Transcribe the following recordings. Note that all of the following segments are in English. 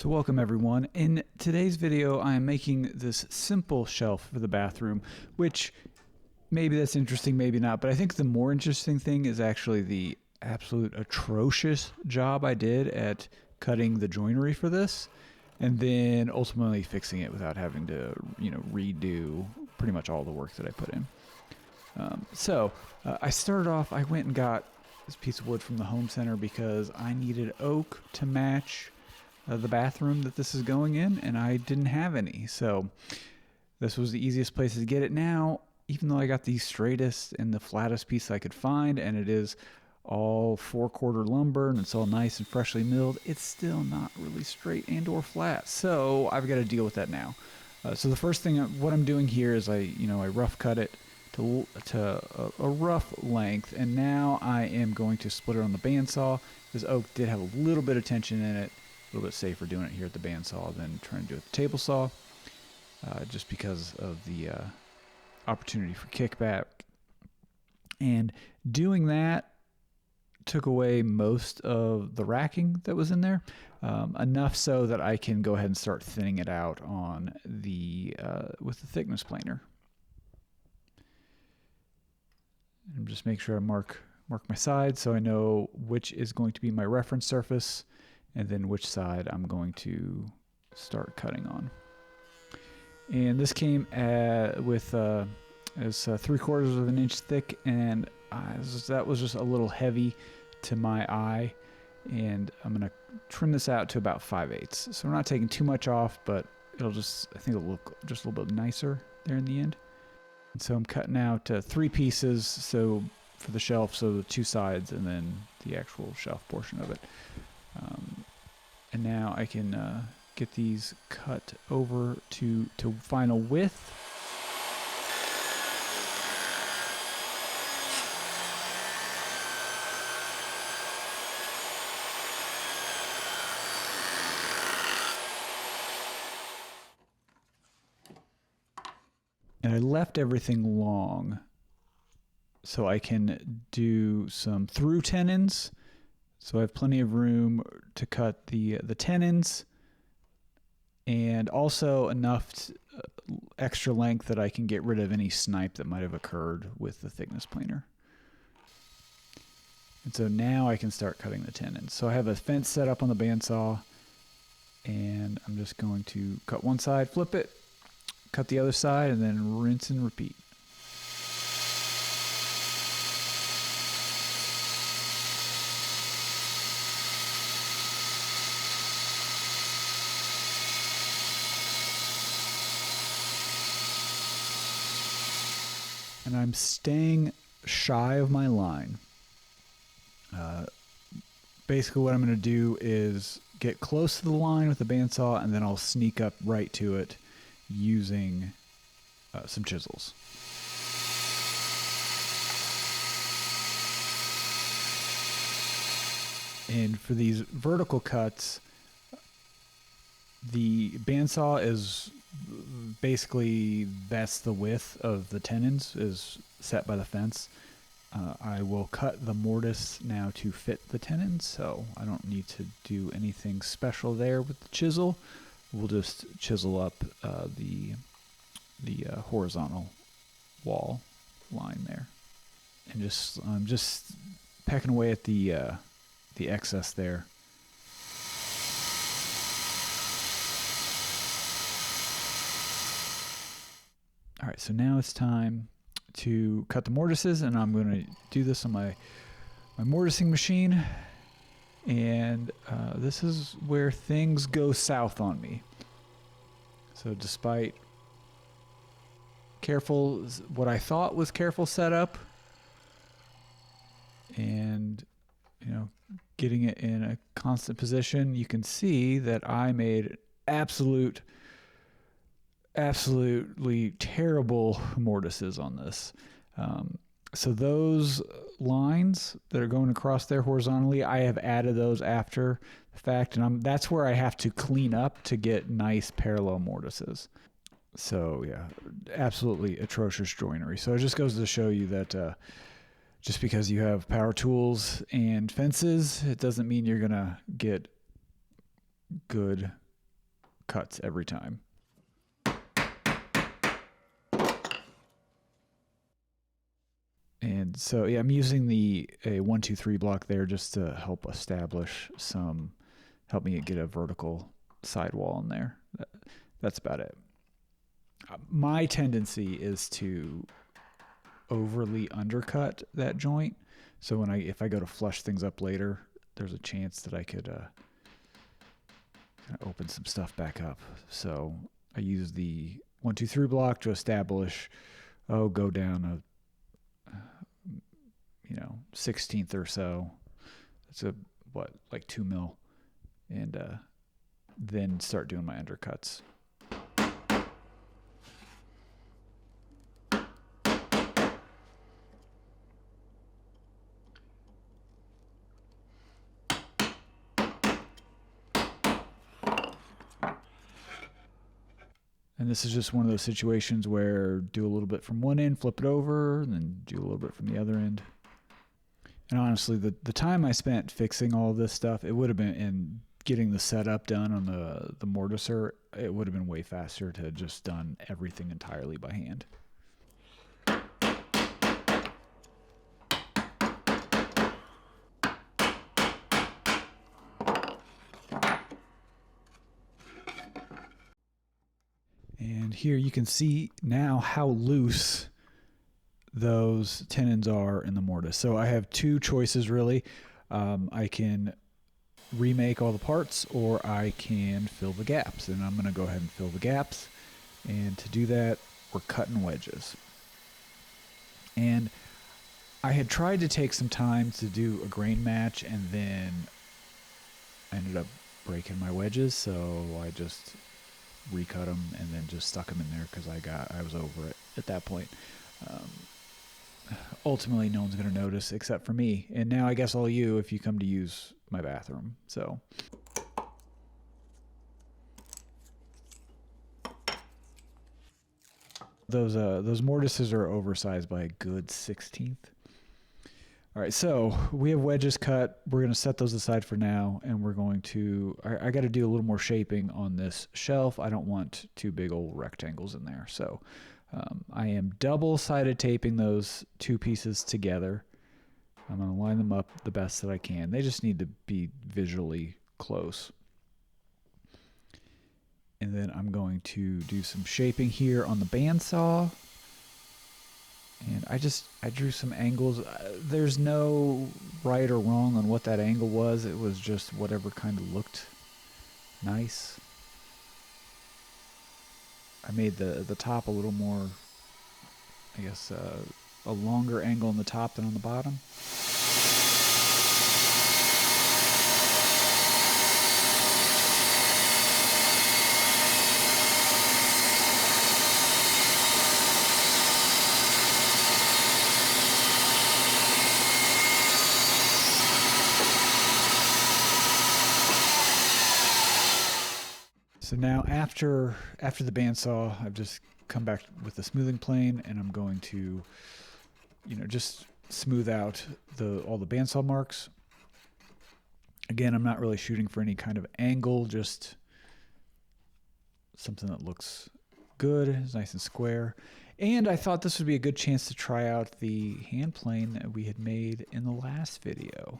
So welcome everyone. In today's video, I am making this simple shelf for the bathroom, which maybe that's interesting, maybe not, but I think the more interesting thing is actually the absolute atrocious job I did at cutting the joinery for this, and then ultimately fixing it without having to, redo pretty much all the work that I put in. I started off, I went and got this piece of wood from the home center because I needed oak to match the bathroom that this is going in, and I didn't have any. So this was the easiest place to get it. Now, even though I got the straightest and the flattest piece I could find, and it is all 4/4 lumber and it's all nice and freshly milled, it's still not really straight and or flat. So I've got to deal with that now. So the first thing, what I'm doing here is I rough cut it to a rough length, and now I am going to split it on the bandsaw. This oak did have a little bit of tension in it. A little bit safer doing it here at the bandsaw than trying to do it at the table saw, just because of the opportunity for kickback. And doing that took away most of the racking that was in there, enough so that I can go ahead and start thinning it out on the with the thickness planer. And just make sure I mark my sides so I know which is going to be my reference surface, and then which side I'm going to start cutting on. And this came with as 3/4 of an inch thick, and that was just a little heavy to my eye, and I'm gonna trim this out to about 5/8. So we're not taking too much off, but I think it'll look just a little bit nicer there in the end. And so I'm cutting out 3 pieces, so for the shelf, so the 2 sides and then the actual shelf portion of it. And now I can get these cut over to final width. And I left everything long so I can do some through tenons. So I have plenty of room to cut the tenons, and also enough extra length that I can get rid of any snipe that might have occurred with the thickness planer. And so now I can start cutting the tenons. So I have a fence set up on the bandsaw, and I'm just going to cut one side, flip it, cut the other side, and then rinse and repeat. And I'm staying shy of my line. Basically what I'm going to do is get close to the line with the bandsaw, and then I'll sneak up right to it using some chisels. And for these vertical cuts, the bandsaw is basically, that's the width of the tenons is set by the fence. I will cut the mortise now to fit the tenons, so I don't need to do anything special there with the chisel. We'll just chisel up the horizontal wall line there, and I'm just pecking away at the excess there. All right, so now it's time to cut the mortises, and I'm going to do this on my mortising machine. And this is where things go south on me. So despite what I thought was careful setup, and getting it in a constant position, you can see that I made absolutely terrible mortises on this. So those lines that are going across there horizontally, I have added those after the fact, and that's where I have to clean up to get nice parallel mortises. So yeah, absolutely atrocious joinery. So it just goes to show you that just because you have power tools and fences, it doesn't mean you're gonna get good cuts every time. And so, yeah, I'm using a 1-2-3 block there just to help establish help me get a vertical sidewall in there. That's about it. My tendency is to overly undercut that joint. So if I go to flush things up later, there's a chance that I could kind of open some stuff back up. So I use the 1-2-3 block to establish, go down a 16th or so. That's like 2 mil, and then start doing my undercuts. And this is just one of those situations where do a little bit from one end, flip it over, and then do a little bit from the other end. And honestly, the time I spent fixing all this stuff, it would have been in getting the setup done on the mortiser, it would have been way faster to have just done everything entirely by hand. And here you can see now how loose those tenons are in the mortise. So I have two choices really. I can remake all the parts, or I can fill the gaps, and I'm going to go ahead and fill the gaps. And to do that, we're cutting wedges. And I had tried to take some time to do a grain match, and then I ended up breaking my wedges, so I just recut them and then just stuck them in there because I was over it at that point. Ultimately, no one's going to notice except for me, and now I guess all you if you come to use my bathroom. So those mortises are oversized by a good 16th. All right, so we have wedges cut. We're going to set those aside for now, and we're going to, I got to do a little more shaping on this shelf. I don't want two big old rectangles in there. So I am double-sided taping those two pieces together. I'm going to line them up the best that I can. They just need to be visually close. And then I'm going to do some shaping here on the bandsaw. And I drew some angles. There's no right or wrong on what that angle was. It was just whatever kind of looked nice. I made the top a little more, I guess, a longer angle on the top than on the bottom. So now after the bandsaw, I've just come back with the smoothing plane, and I'm going to, just smooth out all the bandsaw marks. Again, I'm not really shooting for any kind of angle, just something that looks good, is nice and square. And I thought this would be a good chance to try out the hand plane that we had made in the last video.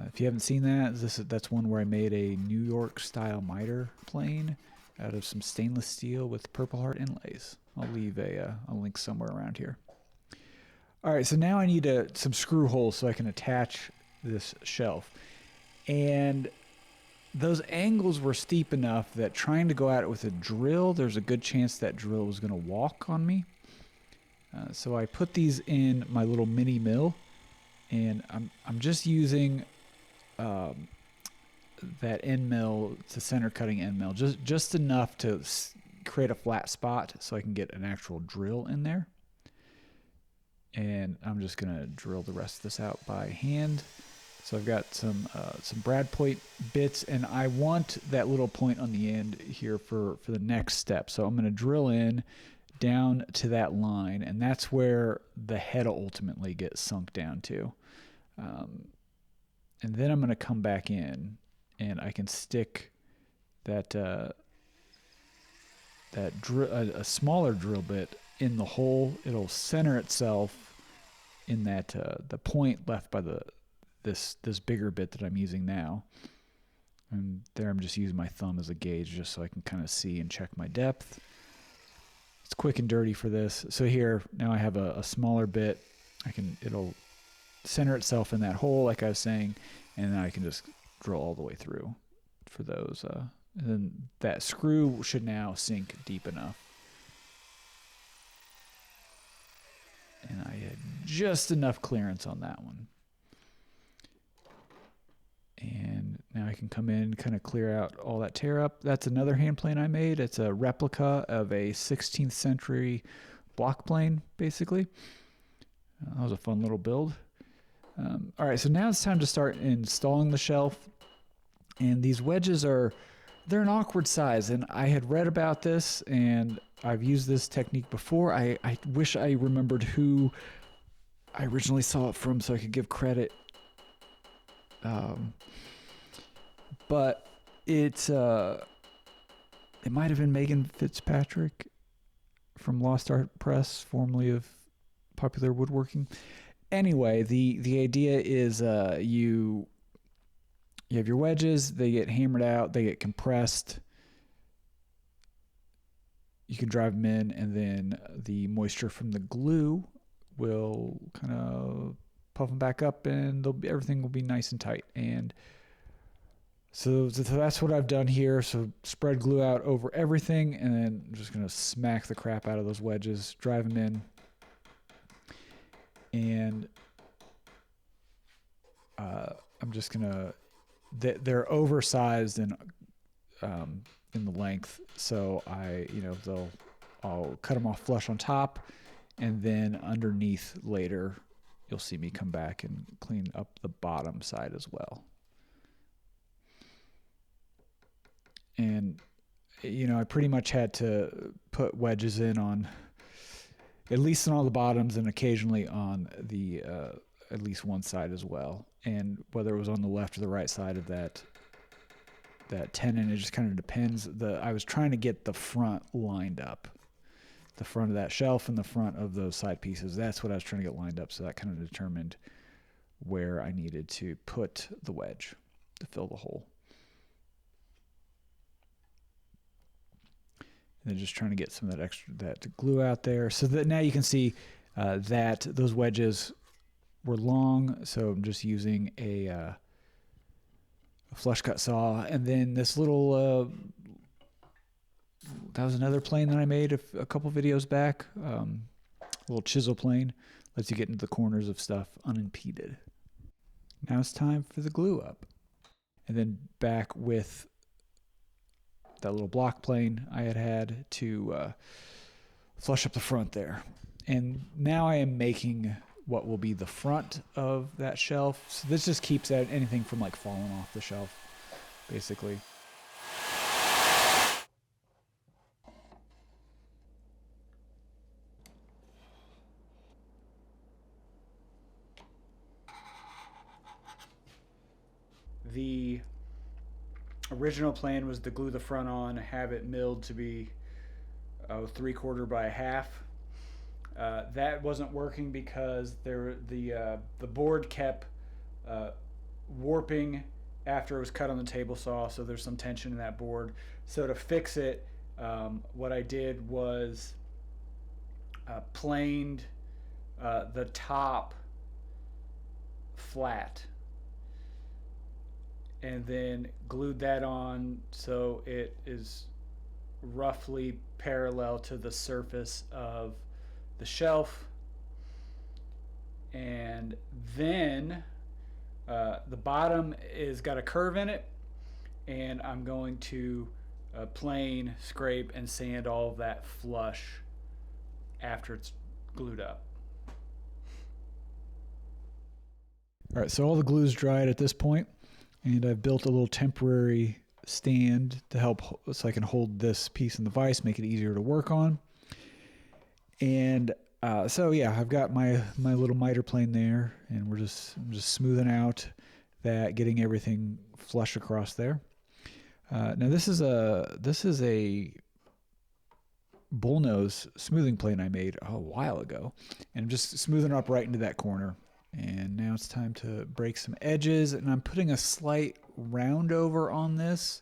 If you haven't seen that, that's one where I made a New York style miter plane out of some stainless steel with Purple Heart inlays. I'll leave a link somewhere around here. All right, so now I need some screw holes so I can attach this shelf. And those angles were steep enough that trying to go at it with a drill, there's a good chance that drill was going to walk on me. So I put these in my little mini mill, and I'm just using that end mill to center cutting end mill, just enough to create a flat spot so I can get an actual drill in there. And I'm just gonna drill the rest of this out by hand. So I've got some brad point bits, and I want that little point on the end here for the next step. So I'm gonna drill in down to that line, and that's where the head will ultimately get sunk down to. And then I'm going to come back in, and I can stick that a smaller drill bit in the hole. It'll center itself in that the point left by this bigger bit that I'm using now. And there I'm just using my thumb as a gauge just so I can kind of see and check my depth. It's quick and dirty for this. So here, now I have a smaller bit. It'll center itself in that hole like I was saying, and then I can just drill all the way through for those. And then that screw should now sink deep enough. And I had just enough clearance on that one. And now I can come in and kind of clear out all that tear up. That's another hand plane I made. It's a replica of a 16th century block plane, basically. That was a fun little build. All right, so now it's time to start installing the shelf. And these wedges they're an awkward size. And I had read about this, and I've used this technique before. I wish I remembered who I originally saw it from so I could give credit. But it might have been Megan Fitzpatrick from Lost Art Press, formerly of Popular Woodworking. Anyway, the idea is you have your wedges, they get hammered out, they get compressed. You can drive them in, and then the moisture from the glue will kind of puff them back up, and everything will be nice and tight. And so that's what I've done here. So spread glue out over everything, and then I'm just going to smack the crap out of those wedges, drive them in. And I'm just going to, they're oversized in the length. So I'll cut them off flush on top, and then underneath later, you'll see me come back and clean up the bottom side as well. And, I pretty much had to put wedges in on, at least on all the bottoms, and occasionally on the, at least one side as well. And whether it was on the left or the right side of that tenon, it just kind of depends. I was trying to get the front lined up. The front of that shelf and the front of those side pieces. That's what I was trying to get lined up. So that kind of determined where I needed to put the wedge to fill the hole. And then just trying to get some of that glue out there, so that now you can see that those wedges were long. So I'm just using a flush cut saw, and then this little. That was another plane that I made a couple videos back. A little chisel plane. Lets you get into the corners of stuff unimpeded. Now it's time for the glue up. And then back with that little block plane I had to flush up the front there. And now I am making what will be the front of that shelf. So this just keeps anything from like falling off the shelf, basically. The original plan was to glue the front on, have it milled to be 3/4 by 1/2. That wasn't working because the board kept warping after it was cut on the table saw, so there's some tension in that board. So to fix it, what I did was planed the top flat, and then glued that on so it is roughly parallel to the surface of the shelf. And then the bottom is got a curve in it, and I'm going to plane, scrape, and sand all of that flush after it's glued up. All right, so all the glue's dried at this point, and I've built a little temporary stand to help so I can hold this piece in the vise, make it easier to work on. And so yeah, I've got my little miter plane there, and I'm just smoothing out that, getting everything flush across there. Now this is a bullnose smoothing plane I made a while ago, and I'm just smoothing up right into that corner. And now it's time to break some edges, and I'm putting a slight round over on this,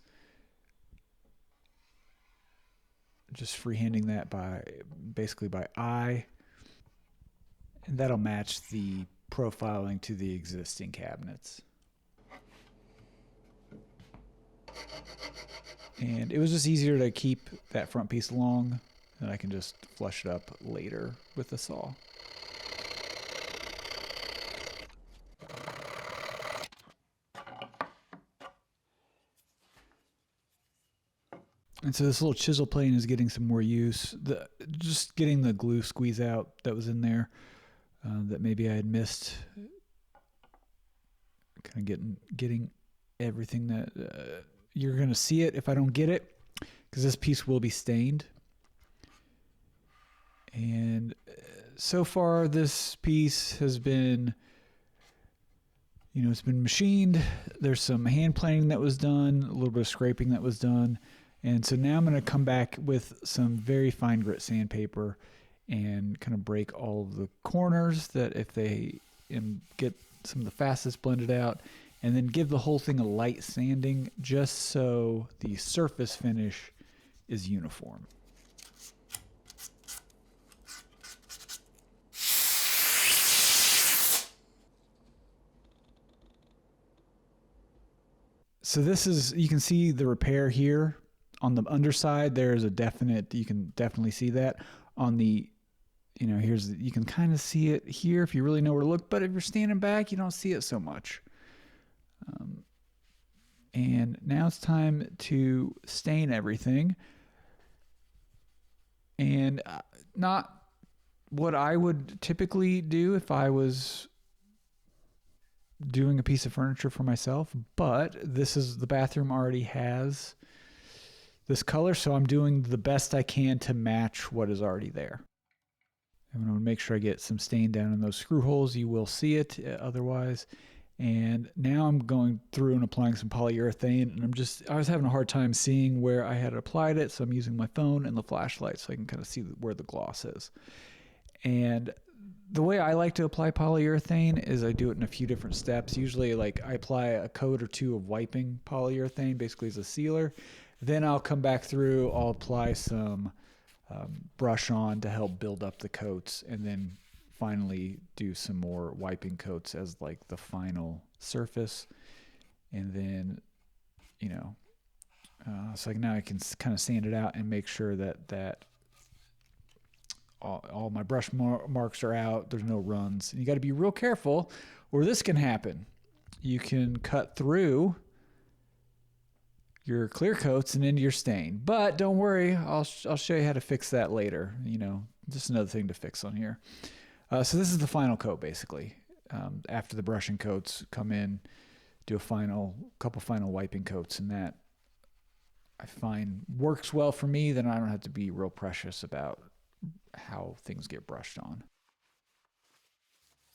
just freehanding that basically by eye, and that'll match the profiling to the existing cabinets. And it was just easier to keep that front piece long, and I can just flush it up later with the saw. And so this little chisel plane is getting some more use. Just getting the glue squeeze out that was in there that maybe I had missed. Kind of getting everything that you're going to see it if I don't get it, because this piece will be stained. And so far this piece has been, it's been machined. There's some hand planing that was done, a little bit of scraping that was done. And so now I'm going to come back with some very fine grit sandpaper and kind of break all of the corners that if they get some of the fastest blended out, and then give the whole thing a light sanding just so the surface finish is uniform. So this is, you can see the repair here. On the underside, there's you can definitely see that. On the, you can kind of see it here if you really know where to look, but if you're standing back, you don't see it so much. And now it's time to stain everything. And not what I would typically do if I was doing a piece of furniture for myself, but the bathroom already has this color, so I'm doing the best I can to match what is already there. I'm going to make sure I get some stain down in those screw holes. You will see it otherwise. And now I'm going through and applying some polyurethane, and I was having a hard time seeing where I had applied it, so I'm using my phone and the flashlight so I can kind of see where the gloss is. And the way I like to apply polyurethane is I do it in a few different steps. Usually, I apply a coat or two of wiping polyurethane, basically as a sealer. Then I'll come back through, I'll apply some brush on to help build up the coats, and then finally do some more wiping coats as the final surface. And then, so now I can kind of sand it out and make sure that all my brush marks are out. There's no runs. And you got to be real careful, or this can happen. You can cut through your clear coats and into your stain. But don't worry, I'll show you how to fix that later. Just another thing to fix on here. So this is the final coat, basically. After the brushing coats come in, do a couple final wiping coats, and that I find works well for me. Then I don't have to be real precious about how things get brushed on.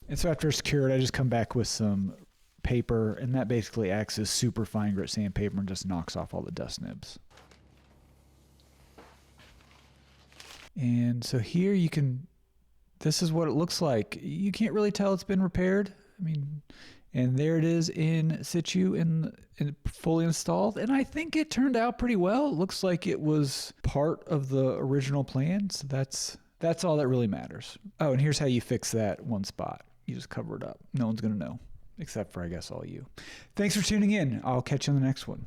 And so after it's cured, I just come back with some paper, and that basically acts as super fine grit sandpaper and just knocks off all the dust nibs. And so here this is what it looks like. You can't really tell it's been repaired. And there it is in situ and fully installed. And I think it turned out pretty well. It looks like it was part of the original plan. So that's all that really matters. Oh, and here's how you fix that one spot. You just cover it up. No one's going to know, except for, I guess, all you. Thanks for tuning in. I'll catch you on the next one.